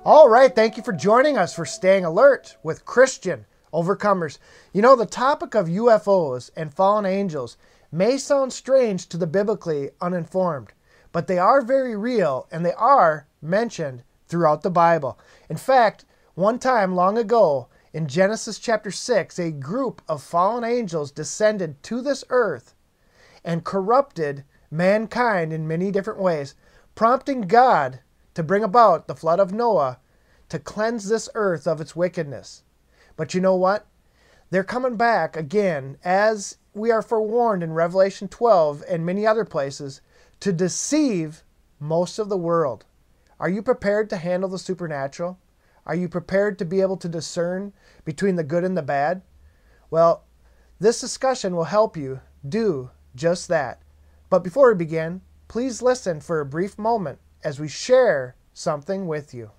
All right, thank you for joining us for Staying Alert with Christian Overcomers. You know, the topic of UFOs and fallen angels may sound strange to the biblically uninformed, but they are very real and they are mentioned throughout the Bible. In fact, one time long ago in Genesis chapter 6, a group of fallen angels descended to this earth and corrupted mankind in many different ways, prompting God to bring about the flood of Noah to cleanse this earth of its wickedness. But you know what? They're coming back again, as we are forewarned in Revelation 12 and many other places, to deceive most of the world. Are you prepared to handle the supernatural? Are you prepared to be able to discern between the good and the bad? Well, this discussion will help you do just that. But before we begin, please listen for a brief moment as we share something with you.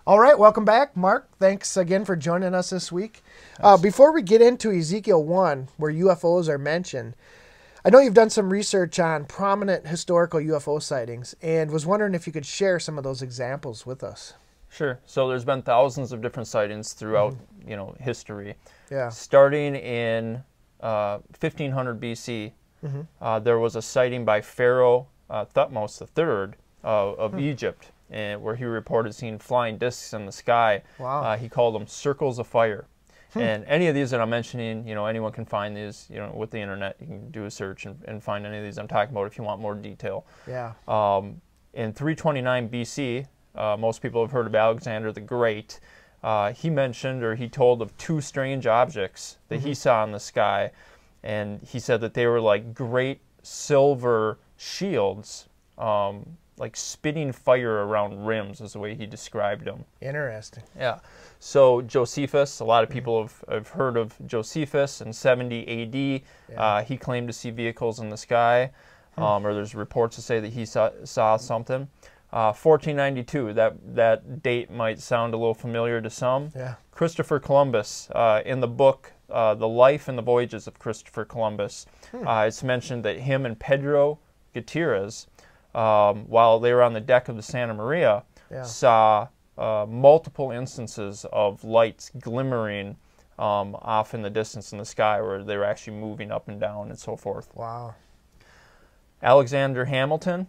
All right, welcome back. Mark, thanks again for joining us this week. Before we get into Ezekiel 1, where UFOs are mentioned, I know you've done some research on prominent historical UFO sightings and was wondering if you could share some of those examples with us. Sure. So there's been thousands of different sightings throughout, history. Yeah. Starting in 1500 BC, there was a sighting by Pharaoh Thutmose III of Egypt, and where he reported seeing flying discs in the sky. Wow. He called them circles of fire. And any of these that I'm mentioning, anyone can find these, with the internet. You can do a search and find any of these I'm talking about if you want more detail. Yeah. In 329 BC, most people have heard of Alexander the Great. He mentioned, or he told of two strange objects that he saw in the sky. And he said that they were like great silver shields, like spitting fire around rims is the way he described them. Interesting. Yeah. So Josephus, a lot of people have heard of Josephus in 70 AD. Yeah. He claimed to see vehicles in the sky, or there's reports to say that he saw something. 1492, that date might sound a little familiar to some. Yeah. Christopher Columbus, in the book The Life and the Voyages of Christopher Columbus, it's mentioned that him and Pedro Gutierrez, while they were on the deck of the Santa Maria, saw multiple instances of lights glimmering off in the distance in the sky where they were actually moving up and down and so forth. Wow. Alexander Hamilton,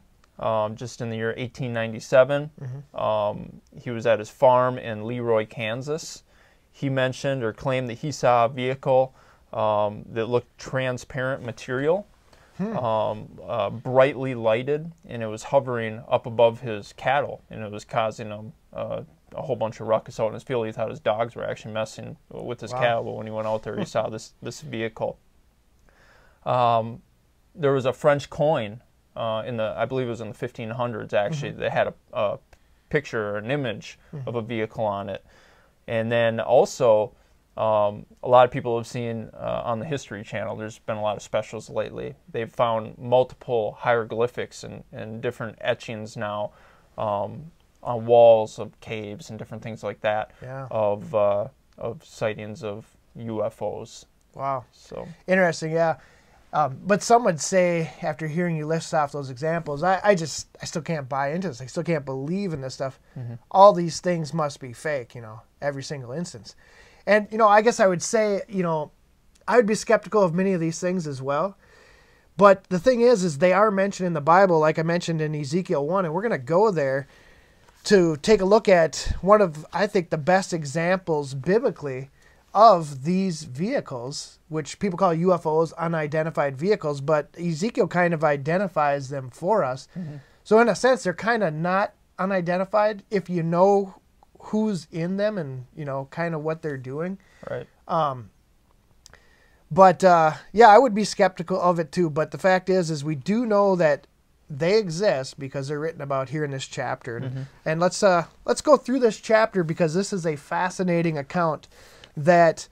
just in the year 1897, he was at his farm in Leroy, Kansas. He mentioned or claimed that he saw a vehicle that looked transparent material, brightly lighted, and it was hovering up above his cattle, and it was causing him a whole bunch of ruckus out in his field. He thought his dogs were actually messing with his cattle, but when he went out there, he saw this vehicle. There was a French coin I believe it was in the 1500s actually, that had a picture or an image of a vehicle on it. And then also, a lot of people have seen on the History Channel, there's been a lot of specials lately. They've found multiple hieroglyphics and different etchings now on walls of caves and different things like that, Yeah. of sightings of UFOs. Wow. So interesting, yeah. But some would say, after hearing you list off those examples, I still can't buy into this. I still can't believe in this stuff. All these things must be fake, every single instance. And, I guess I would say, I would be skeptical of many of these things as well. But the thing is they are mentioned in the Bible, like I mentioned in Ezekiel 1, and we're going to go there to take a look at one of, I think, the best examples biblically of these vehicles, which people call UFOs, unidentified vehicles, but Ezekiel kind of identifies them for us. So in a sense, they're kind of not unidentified if you know who's in them and, kind of what they're doing. Right. But yeah, I would be skeptical of it too. But the fact is we do know that they exist because they're written about here in this chapter. And let's go through this chapter because this is a fascinating account that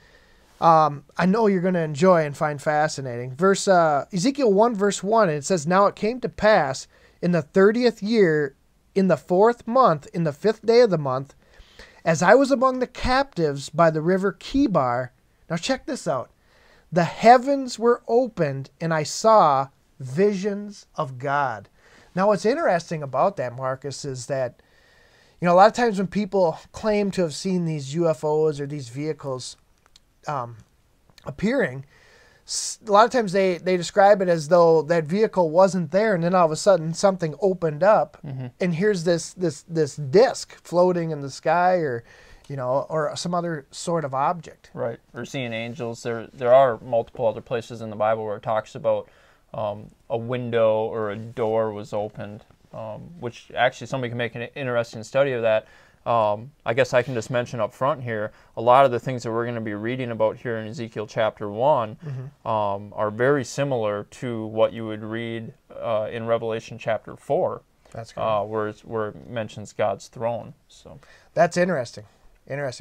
I know you're going to enjoy and find fascinating. Ezekiel 1, verse 1, and it says, "Now it came to pass in the 30th year, in the 4th month, in the 5th day of the month, as I was among the captives by the river Kibar." Now check this out. "The heavens were opened, and I saw visions of God." Now what's interesting about that, Marcus, is that a lot of times when people claim to have seen these UFOs or these vehicles appearing, a lot of times they describe it as though that vehicle wasn't there, and then all of a sudden something opened up, and here's this disc floating in the sky, or or some other sort of object. Right. Or seeing angels. There are multiple other places in the Bible where it talks about a window or a door was opened. Which actually somebody can make an interesting study of that. I guess I can just mention up front here, a lot of the things that we're going to be reading about here in Ezekiel chapter 1 are very similar to what you would read in Revelation chapter 4. That's correct. Where it mentions God's throne. So that's interesting.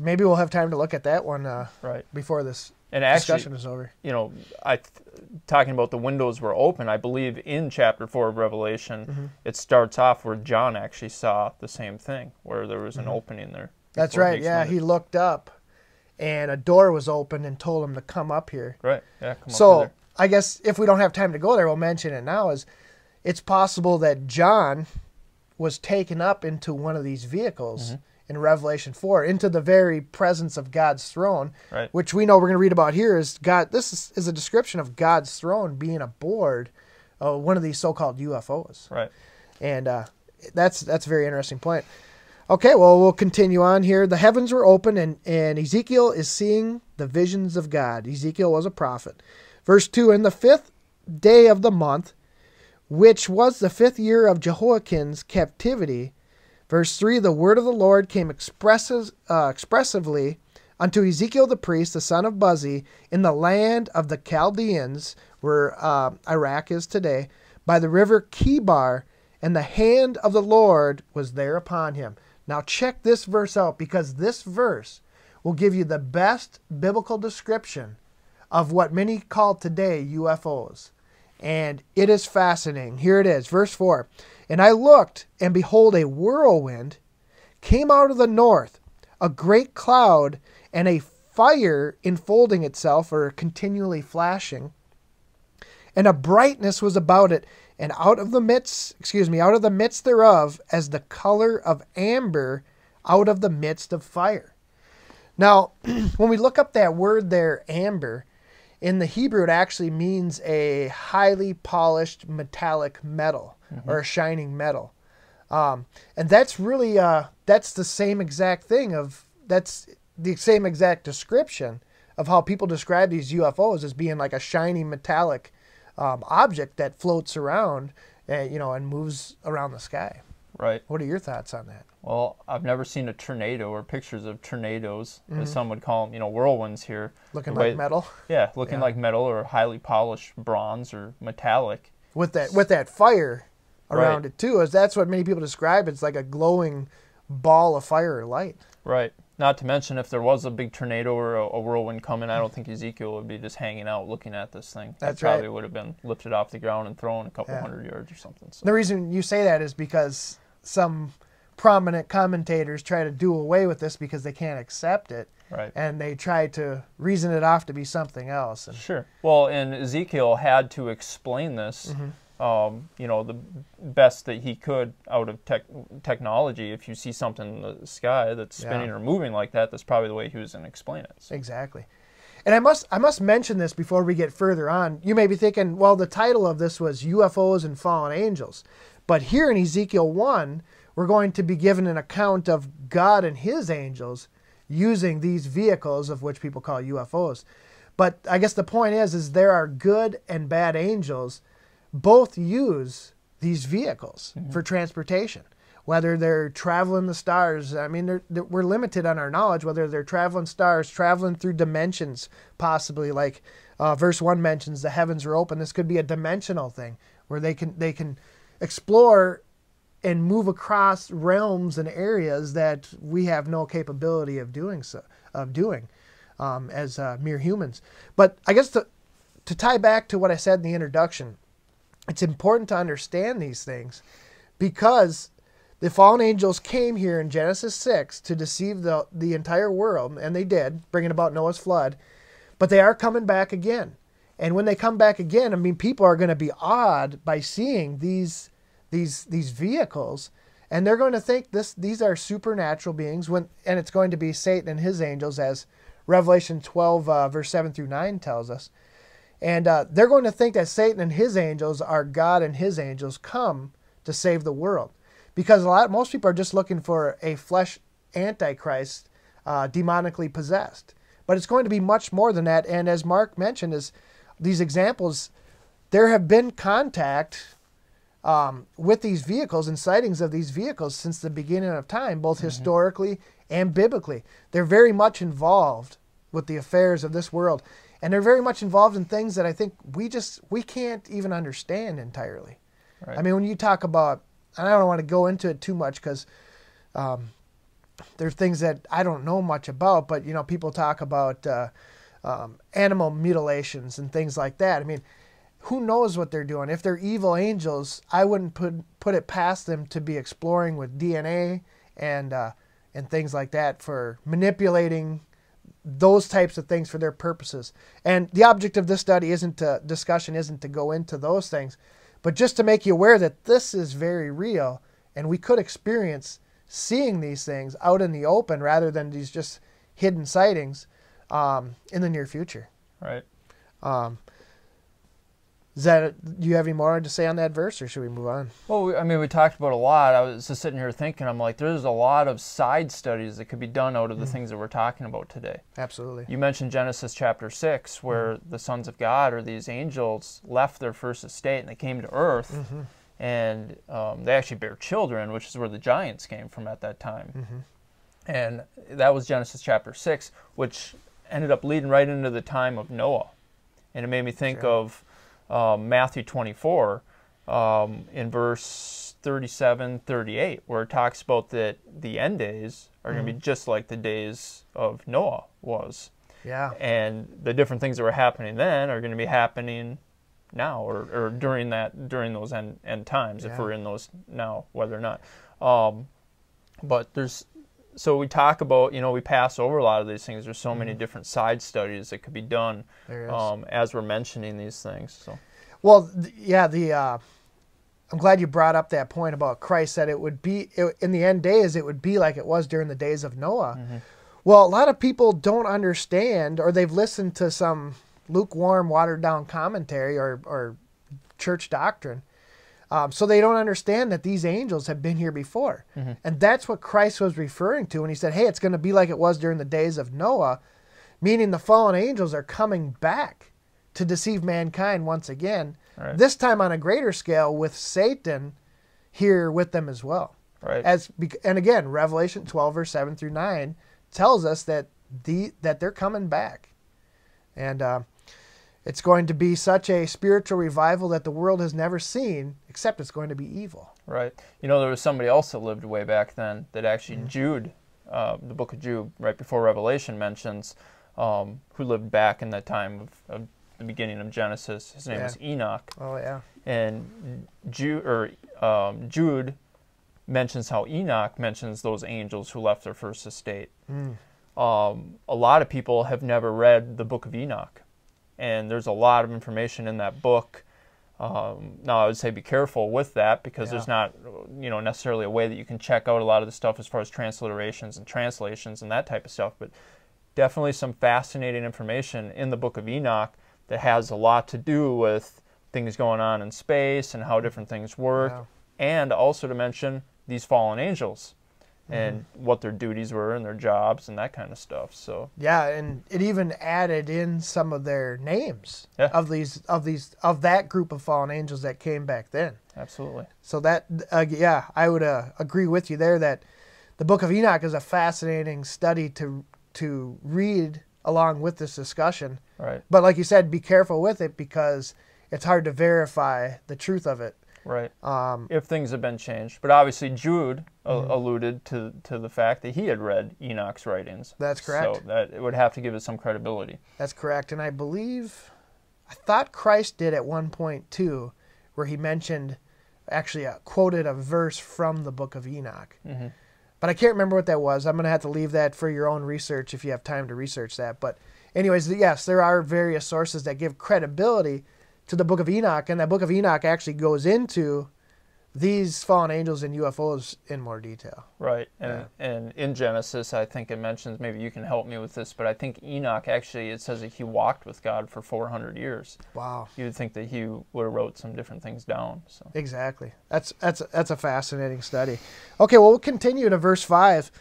Maybe we'll have time to look at that one right before this discussion is over. Talking about the windows were open, I believe in chapter 4 of Revelation, it starts off where John actually saw the same thing, where there was an opening there. That's right, yeah. He looked up, and a door was open and told him to come up here. Right, yeah, come up So, I guess if we don't have time to go there, we'll mention it now, it's possible that John was taken up into one of these vehicles in Revelation 4, into the very presence of God's throne, right, which we know we're going to read about here is God. This is a description of God's throne being aboard one of these so-called UFOs. Right. And that's a very interesting point. Okay, well, we'll continue on here. "The heavens were open, and Ezekiel is seeing the visions of God." Ezekiel was a prophet. Verse 2, "In the 5th day of the month, which was the 5th year of Jehoiakim's captivity," verse 3, "the word of the Lord came expressively unto Ezekiel the priest, the son of Buzi, in the land of the Chaldeans," where Iraq is today, "by the river Kibar, and the hand of the Lord was there upon him." Now check this verse out, because this verse will give you the best biblical description of what many call today UFOs. And it is fascinating. Here it is, verse 4. "And I looked, and behold, a whirlwind came out of the north, a great cloud, and a fire enfolding itself," or continually flashing, "and a brightness was about it, and out of the midst thereof, as the color of amber out of the midst of fire." Now, when we look up that word there, amber, in the Hebrew, it actually means a highly polished metallic metal, or a shining metal. And that's really, that's the same exact thing that's the same exact description of how people describe these UFOs as being like a shiny metallic object that floats around, and moves around the sky. Right. What are your thoughts on that? Well, I've never seen a tornado or pictures of tornadoes, as some would call them, whirlwinds here. Looking like metal? Yeah, looking like metal or highly polished bronze or metallic. With that fire around Right. it too, as that's what many people describe. It's like a glowing ball of fire or light. Right. Not to mention, if there was a big tornado or a whirlwind coming, I don't think Ezekiel would be just hanging out looking at this thing. That's it probably right. would have been lifted off the ground and thrown a couple hundred yards or something. So. The reason you say that is because some prominent commentators try to do away with this because they can't accept it. Right. And they try to reason it off to be something else. And sure. Well, and Ezekiel had to explain this, you know, the best that he could out of technology. If you see something in the sky that's spinning or moving like that, that's probably the way he was going to explain it. So. Exactly. And I must mention this before we get further on. You may be thinking, well, the title of this was UFOs and Fallen Angels. But here in Ezekiel 1, we're going to be given an account of God and his angels using these vehicles, of which people call UFOs. But I guess the point is there are good and bad angels. Both use these vehicles for transportation. Whether they're traveling the stars, I mean, we're limited on our knowledge, whether they're traveling stars, traveling through dimensions, possibly, like verse 1 mentions the heavens are open. This could be a dimensional thing where they can explore and move across realms and areas that we have no capability of doing as mere humans. But I guess to tie back to what I said in the introduction, it's important to understand these things because the fallen angels came here in Genesis 6 to deceive the entire world, and they did, bringing about Noah's flood. But they are coming back again. And when they come back again, I mean, people are going to be awed by seeing these vehicles, and they're going to think these are supernatural beings, and it's going to be Satan and his angels, as Revelation 12, verse 7 through 9 tells us. And they're going to think that Satan and his angels are God and his angels come to save the world. Because most people are just looking for a flesh antichrist, demonically possessed. But it's going to be much more than that. And as Mark mentioned, these examples, there have been contact with these vehicles and sightings of these vehicles since the beginning of time, both historically and biblically. They're very much involved with the affairs of this world. And they're very much involved in things that I think we can't even understand entirely. Right. I mean, when you talk about, and I don't want to go into it too much because there's things that I don't know much about, but, you know, people talk about animal mutilations and things like that. I mean, who knows what they're doing? If they're evil angels, I wouldn't put it past them to be exploring with DNA and things like that for manipulating those types of things for their purposes. And the object of this study discussion isn't to go into those things, but just to make you aware that this is very real, and we could experience seeing these things out in the open rather than these just hidden sightings in the near future. Right. Do you have any more to say on that verse, or should we move on? Well, I mean, we talked about a lot. I was just sitting here thinking, I'm like, there's a lot of side studies that could be done out of the things that we're talking about today. Absolutely. You mentioned Genesis chapter 6, where the sons of God, or these angels, left their first estate and they came to earth, and they actually bear children, which is where the giants came from at that time. And that was Genesis chapter 6, which ended up leading right into the time of Noah. And it made me think of Matthew 24 in verse 37, 38, where it talks about that the end days are going to be just like the days of Noah was. Yeah. And the different things that were happening then are going to be happening now, or during those end times, if we're in those now, whether or not. But so we talk about, you know, we pass over a lot of these things. There's so many different side studies that could be done as we're mentioning these things. So, well, I'm glad you brought up that point about Christ, that it would be, in the end days, it would be like it was during the days of Noah. Well, a lot of people don't understand, or they've listened to some lukewarm, watered-down commentary or church doctrine. So they don't understand that these angels have been here before. And that's what Christ was referring to when he said, hey, it's going to be like it was during the days of Noah, meaning the fallen angels are coming back to deceive mankind once again, this time on a greater scale with Satan here with them as well. And again, Revelation 12, verse 7 through 9 tells us that they're coming back. And it's going to be such a spiritual revival that the world has never seen, except it's going to be evil. Right. You know, there was somebody else that lived way back then that actually Jude, the book of Jude, right before Revelation mentions, who lived back in that time of the beginning of Genesis. His name was Enoch. Oh, yeah. And Jude mentions how Enoch mentions those angels who left their first estate. A lot of people have never read the Book of Enoch, and there's a lot of information in that book. Now, I would say be careful with that, because there's not, necessarily a way that you can check out a lot of the stuff as far as transliterations and translations and that type of stuff. But definitely some fascinating information in the Book of Enoch that has a lot to do with things going on in space and how different things work, and also to mention these fallen angels and what their duties were and their jobs and that kind of stuff. So yeah, and it even added in some of their names of that group of fallen angels that came back then. Absolutely. So that I would agree with you there that the Book of Enoch is a fascinating study to read along with this discussion. Right. But like you said, be careful with it, because it's hard to verify the truth of it. Right. If things have been changed. But obviously Jude alluded to the fact that he had read Enoch's writings. That's correct. So that it would have to give it some credibility. That's correct. And I thought Christ did at one point too, where he mentioned, actually quoted a verse from the Book of Enoch. But I can't remember what that was. I'm going to have to leave that for your own research if you have time to research that. But anyways, yes, there are various sources that give credibility to the Book of Enoch, and that Book of Enoch actually goes into these fallen angels and UFOs in more detail. Right. And in Genesis, I think it mentions, maybe you can help me with this, but I think Enoch actually, it says that he walked with God for 400 years. Wow. You would think that he would have wrote some different things down. So. Exactly. That's a fascinating study. Okay, well, we'll continue to verse 5.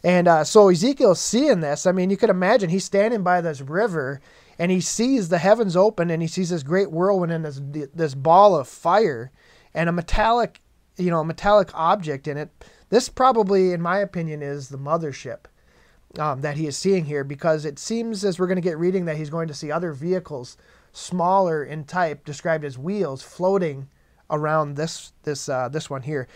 And so Ezekiel's seeing this. I mean, you could imagine he's standing by this river, and he sees the heavens open, and he sees this great whirlwind and this ball of fire and a metallic object in it. This probably, in my opinion, is the mothership that he is seeing here, because it seems, as we're going to get reading, that he's going to see other vehicles, smaller in type, described as wheels, floating around this one here.